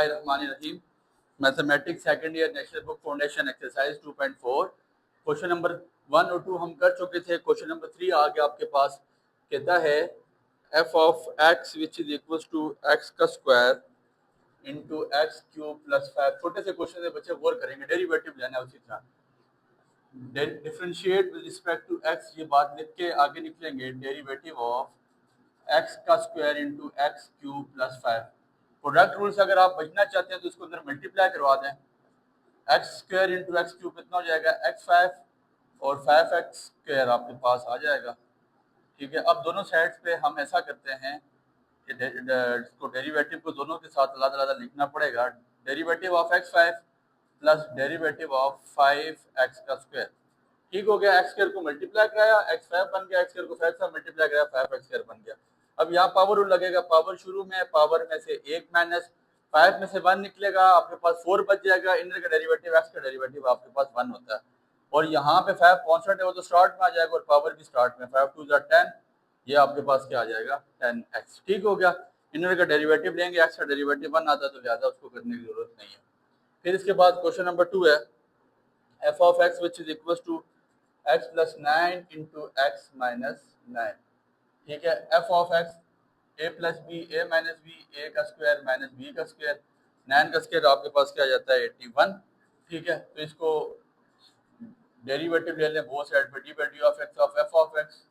बिस्मिल्लाहिर्रहमानिर्रहीम। Mathematics second year national book foundation exercise 2.4 question number 1 और 2 हम कर चुके थे। क्वेश्चन नंबर 3 आ गया आपके पास। कहता है f of x which is equals to x का square into x cube plus 5। छोटे से क्वेश्चन से बच्चे गौर करेंगे, डेरिवेटिव लेना है। उसी तरह differentiate with respect to x, ये बात लिख के आगे निकलेंगे। डेरिवेटिव ऑफ एक्स का square into x cube plus 5। Product rule से अगर आप बचना चाहते हैं तो इसको अंदर मल्टीप्लाई करवा दें। X square into x cube कितना हो जाएगा, x5 और 5x स्क्वायर आपके पास आ जाएगा। ठीक है, अब दोनों साइड्स पे हम ऐसा करते हैं कि इसको डेरिवेटिव को दोनों के साथ अलग-अलग लिखना पड़ेगा। Derivative of x5 plus derivative of 5x का स्क्वायर। ठीक हो गया, एक्स स्क्वायर को मल्टीप्लाई कराया, x5 बन गया, एक्स स्क्वायर को 5 से मल्टीप्लाई कराया, 5x स्क्वायर बन गया। अब यहाँ पावर रूल लगेगा। पावर शुरू में, पावर में से 1 माइनस 5 में से 1 निकलेगा, आपके पास 4 बच जाएगा। इनर का डेरिवेटिव एक्स का डेरिवेटिव आपके पास 1 होता है, और यहाँ पे 5 कांस्टेंट है, वो तो स्टार्ट में आ जाएगा, और पावर भी स्टार्ट में। 5 2 10, ये आपके पास क्या आ जाएगा, 10x। ठीक हो गया। इनर का डेरिवेटिव लेंगे, एक्स का डेरिवेटिव 1 आता है, तो लिहाजा उसको करने की जरूरत नहीं है। फिर इसके बाद क्वेश्चन नंबर 2 है f of x which is equal to x plus 9 into X minus 9। ठीक है, f of x a plus B, A minus B, A का स्क्वायर माइनस बी का स्क्वायर। 9 का स्क्वायर आपके पास क्या आ जाता है, 81। ठीक है, तो इसको डेरिवेटिव ले लें बोथ साइड पे। D by D of x of F of X,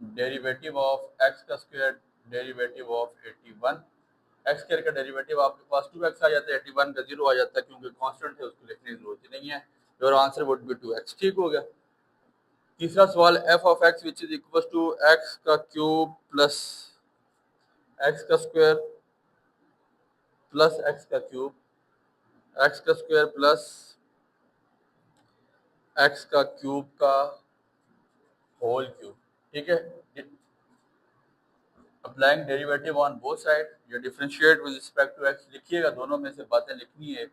derivative of x का square, derivative of 81। X square का डेरिवेटिव आपके पास 2x आ जाता है, 81 का 0 आ जाता है, क्योंकि कांस्टेंट है, उसको लिखने की जरूरत ही नहीं है। Your answer would be 2x। ठीक हो गया। तीसरा सवाल, f of x which is equal to x का क्यूब प्लस x का स्क्वायर प्लस x का क्यूब, x का स्क्वायर प्लस x का क्यूब का होल क्यूब। ठीक है, applying derivative on both side, या differentiate with respect to x लिखिएगा, दोनों में से बातें लिखनी है।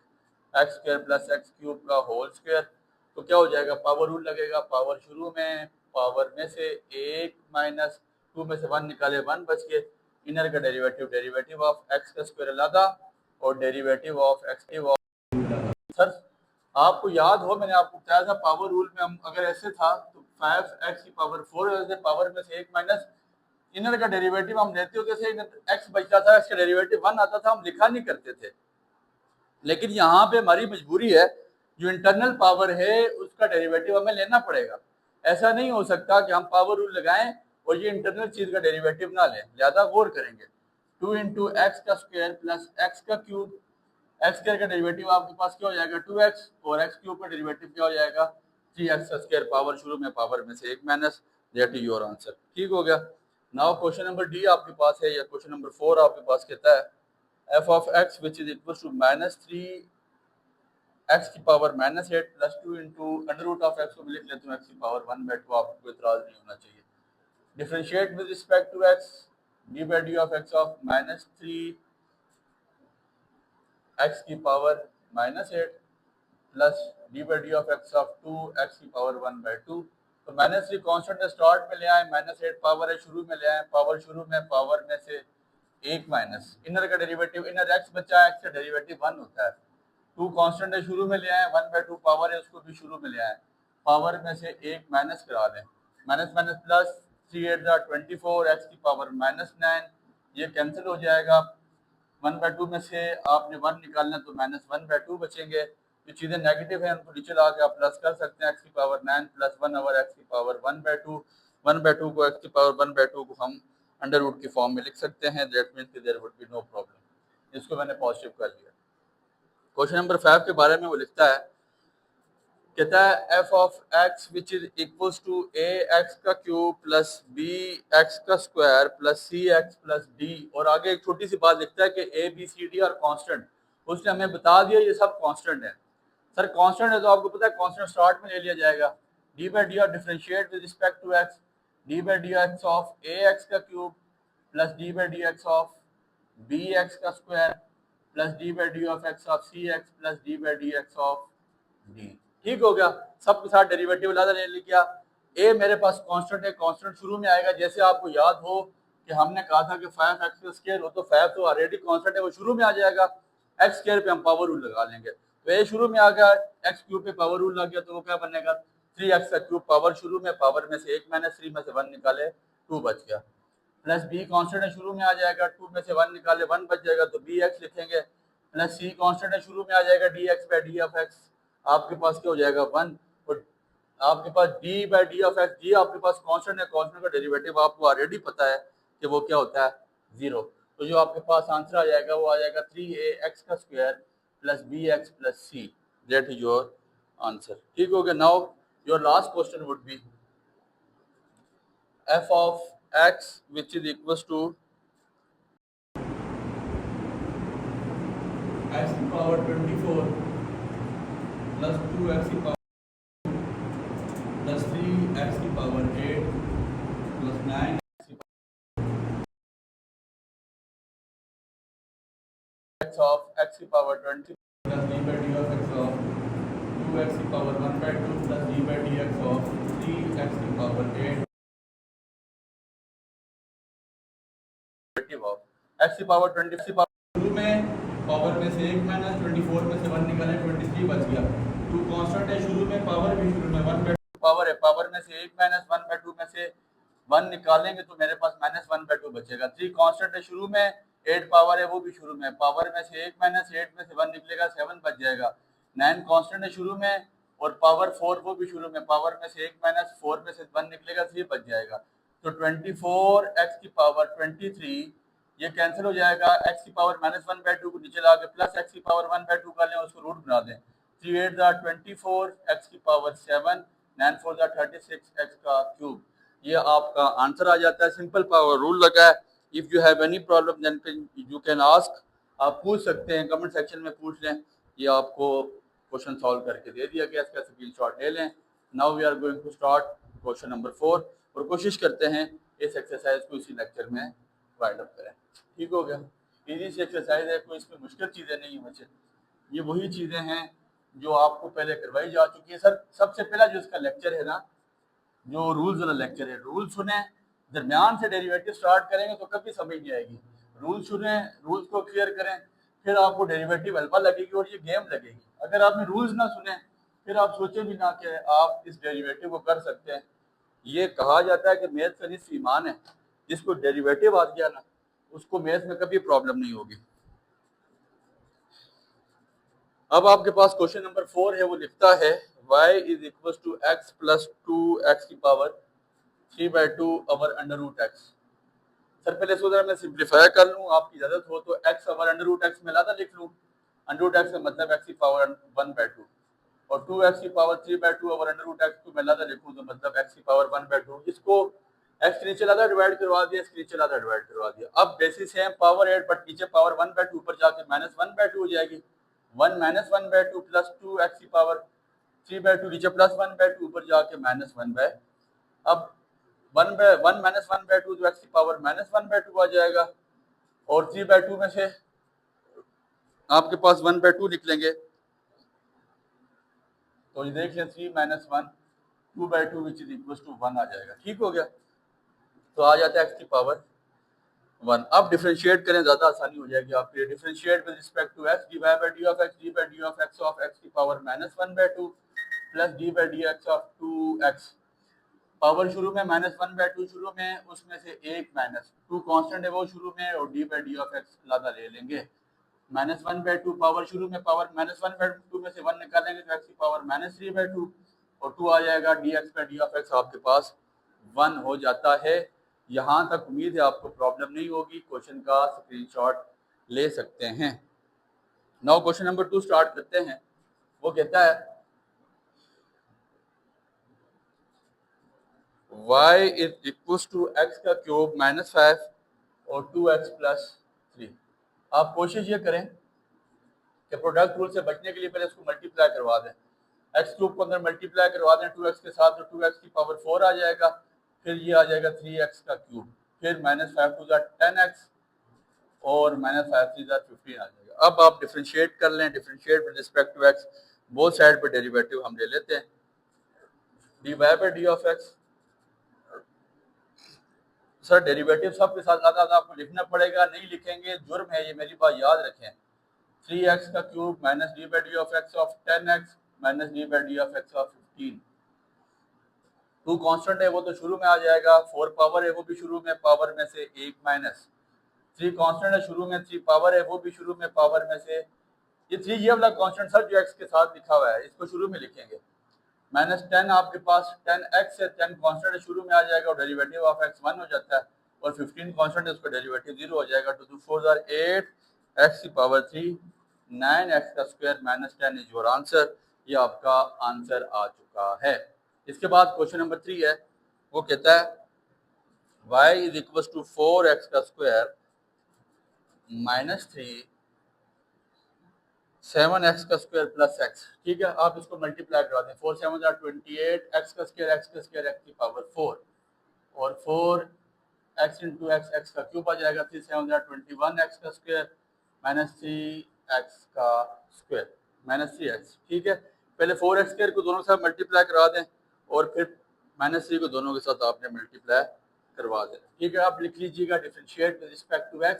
x square plus x cube का होल स्क्वायर, तो क्या हो जाएगा, पावर रूल लगेगा। पावर शुरू में, पावर में से 1 माइनस 2 में से 1 निकाले, 1 बच के। इनर का डेरिवेटिव, डेरिवेटिव ऑफ x का स्क्वायर अलग और derivative of x cube. Sir आपको याद हो, मैंने आपको बताया था पावर रूल में हम अगर ऐसे था तो 5x की पावर 4 ऐसे, पावर में से 1 माइनस इनर का डेरिवेटिव हम लेते होते थे, x बचता था, x का डेरिवेटिव 1 आता था, हम लिखा नहीं करते थे। लेकिन यहाँ पे हमारी मजबूरी है, जो इंटरनल पावर है उसका डेरिवेटिव हमें लेना पड़ेगा। ऐसा नहीं हो सकता कि हम पावर रूल लगाएं और ये इंटरनल चीज का डेरिवेटिव ना लें, ज्यादा गौर करेंगे। 2 इंटू एक्स का स्क्वायर प्लस एक्स का क्यूब, एक्स स्क्वायर का डेरिवेटिव आपके पास क्या हो जाएगा, 2x, और एक्स क्यूब का डेरिवेटिव क्या हो जाएगा, 3x का स्क्वायर। पावर शुरू में, पावर में से 1 minus, that is your answer. ठीक हो गया। नाउ क्वेश्चन नंबर डी आपके पास है, या क्वेश्चन नंबर 4 आपके पास कहता है f of x which is equal to minus 3x की power minus 8 plus 2 into under root of x को लिख लेते हैं x की पावर 1/2। आपको कोई इतराज नहीं होना चाहिए। Differentiate with respect to x, d by D of x of minus 3x की power minus 8 plus d by D of x of 2x की पावर 1/2। तो माइनस 3 कॉन्स्टेंट स्टार्ट में ले आए, माइनस 8 पावर है शुरू में ले आए, पावर शुरू में, पावर में से 1 माइनस इनर का डेरिवेटिव, इनर x बचा है, x का डेरिवेटिव 1 होता है। 2 कांस्टेंट है शुरू में ले आए, 1/2 पावर है, उसको भी शुरू में ले आए, पावर में से 1 माइनस करा दें। माइनस माइनस प्लस, 3 8 24, x की पावर माइनस 9, ये कैंसिल हो जाएगा। 1/2 में से आपने 1 निकालना, तो माइनस 1/2 बचेंगे। जो चीज़ें नेगेटिव हैं उनको नीचे ला के आप प्लस कर सकते हैं। x की पावर 9 प्लस 1 ओवर x की पावर 1/2। 1/2 को x की पावर 1/2 को हम अंडर रूट की फॉर्म में लिख सकते हैं। That means there would be no problem. इसको मैंने पॉजिटिव कर लिया। क्वेश्चन नंबर 5 के बारे में वो लिखता है, कहता है f of x which is equals to ax का क्यूब प्लस bx का square plus cx plus d, और आगे एक छोटी सी बात लिखता है कि a b c d और कांस्टेंट। उसने हमें बता दिया ये सब कांस्टेंट है। सर कांस्टेंट है तो आपको पता है कांस्टेंट स्टार्ट में ले लिया जाएगा। डी बाई डी और differentiate with respect to x, d by d x of ax का cube plus d by d x of bx का square plus d by D of x of cx plus d by d x of d। ठीक हो गया, सबके साथ derivative लादा ले लिया। a मेरे पास कांस्टेंट है, कांस्टेंट शुरू में आएगा। जैसे आपको याद हो कि हमने कहा था कि 5x का स्क्वायर हो, तो 5 तो ऑलरेडी कांस्टेंट है, वो शुरू में आ जाएगा। एक्स स्क्वायर पे हम पावर रूल लगा लेंगे। तो ये शुरू में आ गया, एक्स क्यूब पे पावर रूल लग गया, तो वो क्या बनेगा 3x का क्यूब, पावर शुरू में, पावर में से 1 माइनस 3 में से 1 निकाले 2 बच गया, प्लस बी कांस्टेंट है शुरू में आ जाएगा, 2 में से 1 निकाले 1 बच जाएगा, तो बी एक्स लिखेंगे, प्लस सी कांस्टेंट है शुरू में आ जाएगा, D X by D of X आपके पास क्या हो जाएगा 1, और आपके पास D by D of X, D आपके पास कांस्टेंट है, कांस्टेंट का डेरिवेटिव आपको ऑलरेडी पता है कि वो क्या होता है 0। तो जो आपके पास आंसर आ जाएगा वो आ जाएगा 3ax का square plus b x plus c, that is your answer. ठीक हो गया। Now your last question would be f of x which is equals to x की पावर 24 प्लस 2x की पावर प्लस 3x की power 8 plus 9 x of x की power 20 plus d by d of x of 2x की power 1/2 plus d by dx of 3x की power 8 x की power 20 की power शुरू में power में से 1 माइनस 24 में से 1 निकाले 23 बच गया, 2 कांस्टेंट है शुरू में, पावर भी शुरू में 1/2 पावर है, पावर में से 1 माइनस 1/2 में से 1 निकालेंगे तो मेरे पास माइनस 1/2 बचेगा, 3 कांस्टेंट है शुरू में, 8 पावर है वो भी शुरू में, पावर में से 1 माइनस 8 में से 1 निकलेगा 7 बच जाएगा, 9 कांस्टेंट है शुरू में और पावर 4 वो भी शुरू में, पावर में से 1 माइनस 4 में से 1 निकलेगा 3 बच जाएगा, तो 24x की पावर 23 ये कैंसिल हो जाएगा, x की पावर माइनस 1/2 को नीचे ला के प्लस x की पावर 1/2 कर लें, उसको रूट बना दें, 3 8 24 x की पावर 7 9 4 36 x का क्यूब, ये आपका आंसर आ जाता है। सिंपल पावर रूल लगा है। If you have any problem then you can ask, आप पूछ सकते हैं, कमेंट सेक्शन में पूछ लें, ये आपको क्वेश्चन सॉल्व करके दे दिया गया, इसका स्क्रीनशॉट ले लें। Now we are going to start question number 4 और कोशिश करते हैं इस एक्सरसाइज को इसी लेक्चर में वाइंड अप करें। ठीक हो गया, इजी सी एक्सरसाइज है, कोई इसमें मुश्किल चीज़ें नहीं है बच्चे, ये वही चीज़ें हैं जो आपको पहले करवाई जा चुकी है। सर सबसे पहला जो इसका लेक्चर है ना, जो रूल्स वाला लेक्चर है, रूल सुने, दरमियान से डेरिवेटिव स्टार्ट करेंगे तो कभी समझ नहीं आएगी, रूल सुने, रूल्स को क्लियर करें, फिर आपको डेरिवेटिव हल्का लगेगी और ये गेम लगेगी। अगर आपने रूल्स ना सुने फिर आप सोचे भी ना कि आप इस डेरिवेटिव को कर सकते हैं। ये कहा जाता है कि मैथ का निस्फ ईमान है, जिसको डेरिवेटिव आ गया ना उसको मैथ में कभी प्रॉब्लम नहीं होगी। अब आपके पास क्वेश्चन नंबर 4 है, वो लिखता है y is equal to x plus 2x की power 3/2 over under root x. Sir पहले इसको जरा मैं सिंप्लीफाई कर लूँ, आपकी इजाजत हो तो x over under root x में लाता लिख लूँ, अंडर रूट एक्स का मतलब x की पावर 1/2 और 2x की power 3/2 over under root x को मैं लाता लिखूँ तो मतलब x की पावर 1/2, इसको x नीचे लाता डिवाइड करवा दिया, इसके नीचे लाता डिवाइड करवा दिया। अब बेसिस है पावर 8 बट नीचे पावर 1/2 ऊपर जाके माइनस 1/2 हो जाएगी, 1 माइनस 1/2 प्लस 2x की पावर 3/2 नीचे प्लस 1/2 ऊपर जाके माइनस 1/, अब 1 माइनस 1/2 तो x की पावर माइनस 1/2 आ जाएगा और 3/2 में से आपके पास 1/2 निकलेंगे, तो ये देख लें 3 minus 1 2/2 which is equal to 1 आ जाएगा। ठीक हो गया, तो आ जाता है x की पावर 1। अब डिफरेंशिएट करें, ज़्यादा आसानी हो जाएगी आपके लिए। Differentiate with respect to x, d by D of x, d by D of x की power minus 1/2 plus d by d x of 2x, power शुरू में माइनस 1/2 शुरू में, उसमें से 1 माइनस 2 कांस्टेंट है वो शुरू में और D by D of x लादा ले लेंगे, माइनस 1/2 पावर शुरू में, पावर माइनस 1/2 में से 1 निकालेंगे तो x की पावर माइनस 3/2 और 2 आ जाएगा, D X by D of X आपके पास 1 हो जाता है। यहाँ तक उम्मीद है आपको प्रॉब्लम नहीं होगी, क्वेश्चन का स्क्रीनशॉट ले सकते हैं। नाउ क्वेश्चन नंबर 2 स्टार्ट करते हैं। वो कहता है y is equal to x का क्यूब माइनस 5 और 2x प्लस 3। आप कोशिश ये करें कि प्रोडक्ट रूल से बचने के लिए पहले इसको मल्टीप्लाई करवा दें, एक्स क्यूब को अंदर मल्टीप्लाई करवा दें 2x के साथ, तो 2x की पावर 4 आ जाएगा, फिर ये आ जाएगा 3x का क्यूब, फिर माइनस 5 टू 10x और माइनस 5 3 15 आ जाएगा। अब आप डिफरेंशिएट कर लें, differentiate with respect to x, both side पे डेरिवेटिव हम ले लेते हैं, d y by D of x. Sir derivative सब के साथ ज़्यादा आपको लिखना पड़ेगा, नहीं लिखेंगे जुर्म है, ये मेरी बात याद रखें, 3x का cube minus d by D of x of 10x minus d by D of x of 15। 2 constant है वो तो शुरू में आ जाएगा, 4 पावर है वो भी शुरू में पावर में से 1 माइनस 3 कांस्टेंट है शुरू में, 3 पावर है वो भी शुरू में पावर में से, ये 3 ये वाला कांस्टेंट सर जो x के साथ लिखा हुआ है इसको शुरू में लिखेंगे। माइनस 10 आपके पास 10x है, 10 कांस्टेंट है शुरू में आ जाएगा और डेरिवेटिव ऑफ x 1 हो जाता है, और 15 कांस्टेंट है उसका डेरिवेटिव 0 हो जाएगा। 2 2 4 आर 8 x की पावर 3 9x का square minus 10 is your answer. ये आपका आंसर आ चुका है। इसके बाद क्वेश्चन नंबर 3 है, वो कहता है y is equal to 4x का स्क्वायर माइनस 3 7x का स्क्वायर प्लस x। ठीक है, आप इसको मल्टीप्लाई करा दें, 4 7 आर 28 x का स्क्वायर x की पावर 4 और 4x इंटू x का क्यूब आ जाएगा, 3 7 आर 21 x का स्क्वायर माइनस 3x का स्क्वायर माइनस 3x। ठीक है, पहले 4x स्क्वायर को दोनों के साथ मल्टीप्लाई करा दें और फिर माइनस 3 को दोनों के साथ आपने मल्टीप्लाई करवा देना। ठीक है, आप लिख लीजिएगा differentiate with respect to x,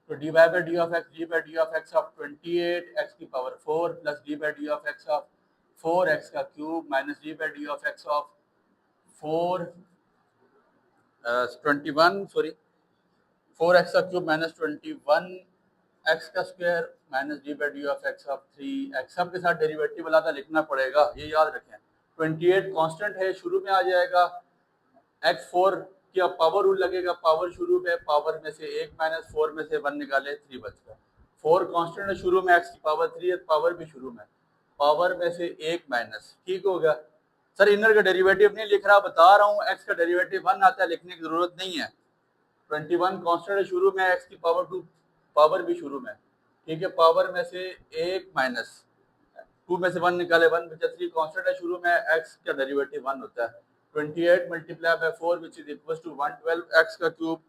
तो d by D of x of 28 x की power 4 plus d by D of x of 4x का cube minus d by D of x of 4x का क्यूब माइनस 21x का square minus d by D of x of 3x। सब के साथ derivative वाला लिखना पड़ेगा, ये याद रखें। 28 कांस्टेंट है शुरू में आ जाएगा, x4 की अब पावर रूल लगेगा, पावर शुरू में पावर में से 1 माइनस 4 में से 1 निकाले 3 बचेगा। 4 कांस्टेंट है शुरू में, x की पावर 3 है, पावर भी शुरू में, पावर में से 1 माइनस। ठीक हो गया सर, इनर का डेरिवेटिव नहीं लिख रहा, बता रहा हूँ x का डेरिवेटिव 1 आता है, लिखने की जरूरत नहीं है। 21 कांस्टेंट है शुरू में, x की पावर 2, पावर भी शुरू में। ठीक है, पावर में से 1 माइनस 2 में से 1 निकाले 1 बचा, 3 कांस्टेंट है शुरू में, x का डेरिवेटिव 1 होता है। 28 multiply by 4 which is equal to 112x का क्यूब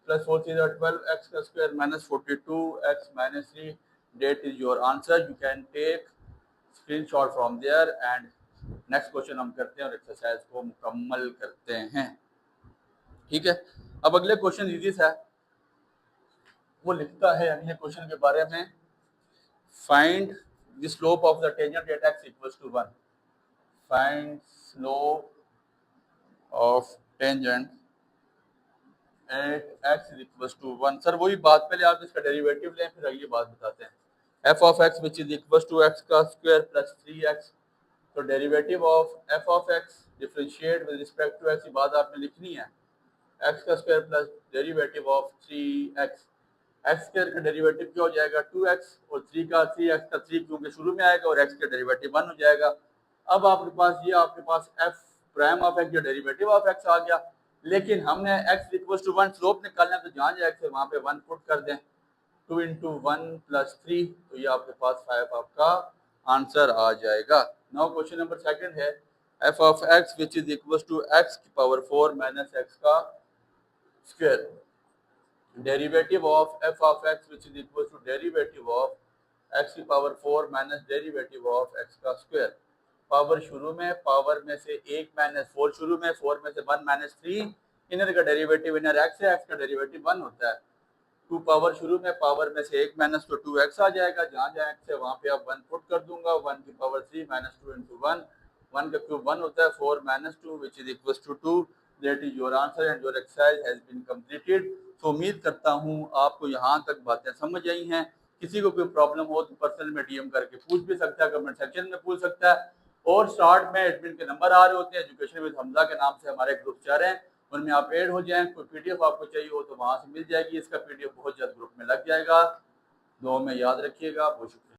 प्लस 4 3 12x का square minus 42x minus 3 that is your answer. You can take screenshot from there and next question हम करते हैं और एक्सरसाइज को मुकम्मल करते हैं। ठीक है, अब अगले क्वेश्चन इजी सा है, वो लिखता है अगले क्वेश्चन के बारे में, find the slope of the tangent at x equals to 1। Find slope of tangent at x is equals to 1। Sir वही बात, पहले आप इसका डेरिवेटिव लें फिर अगली बात बताते हैं। f of x which is equals to x का स्क्वायर प्लस 3x, तो derivative of f of x differentiate with respect to x, बात आपने लिखनी है, x का square plus derivative of 3x। x square का डेरिवेटिव क्या हो जाएगा 2x और 3 का 3x का 3 क्योंकि शुरू में आएगा और x का डेरिवेटिव 1 हो जाएगा। अब आपके पास ये आपके पास f प्राइम ऑफ x जो डेरिवेटिव ऑफ x आ गया, लेकिन हमने x इक्वल टू 1 स्लोप निकालना है, तो जहाँ जाए x वहाँ पे 1 पुट कर दें, 2 इंटू 1 प्लस 3, तो ये आपके पास 5 आपका आंसर आ जाएगा। नाउ क्वेश्चन नंबर सेकंड है, f of x which is equal to x की पावर 4 माइनस x का square, derivative of f of x which is equal to derivative of x की power 4 minus derivative of x का square, power शुरू में, power में से 1 minus 4 शुरू में, 4 में से 1 माइनस 3, इनर का डेरिवेटिव इनर x है, x का डेरिवेटिव 1 होता है। 2 पावर शुरू में, पावर में से 1 माइनस तो 2x आ जाएगा, जहाँ जहाँ x है वहाँ पे आप 1 पुट कर दूंगा, 1 की पावर 3 माइनस 2 इंटू 1, 1 का क्यूब 1 होता है, 4 minus 2 which is equal to 2, that is your answer and your exercise has been completed. तो उम्मीद करता हूँ आपको यहाँ तक बातें समझ आई हैं। किसी को कोई प्रॉब्लम हो तो पर्सनल में DM करके पूछ भी सकता है, कमेंट सेक्शन में पूछ सकता है, और स्टार्ट में एडमिन के नंबर आ रहे होते हैं, एजुकेशन विद हमजा के नाम से हमारे ग्रुप चल रहे हैं, उनमें आप ऐड हो जाएं। कोई PDF आपको चाहिए हो तो वहाँ से मिल जाएगी, इसका PDF बहुत जल्द ग्रुप में लग जाएगा। दुआ में याद रखिएगा, बहुत शुक्रिया।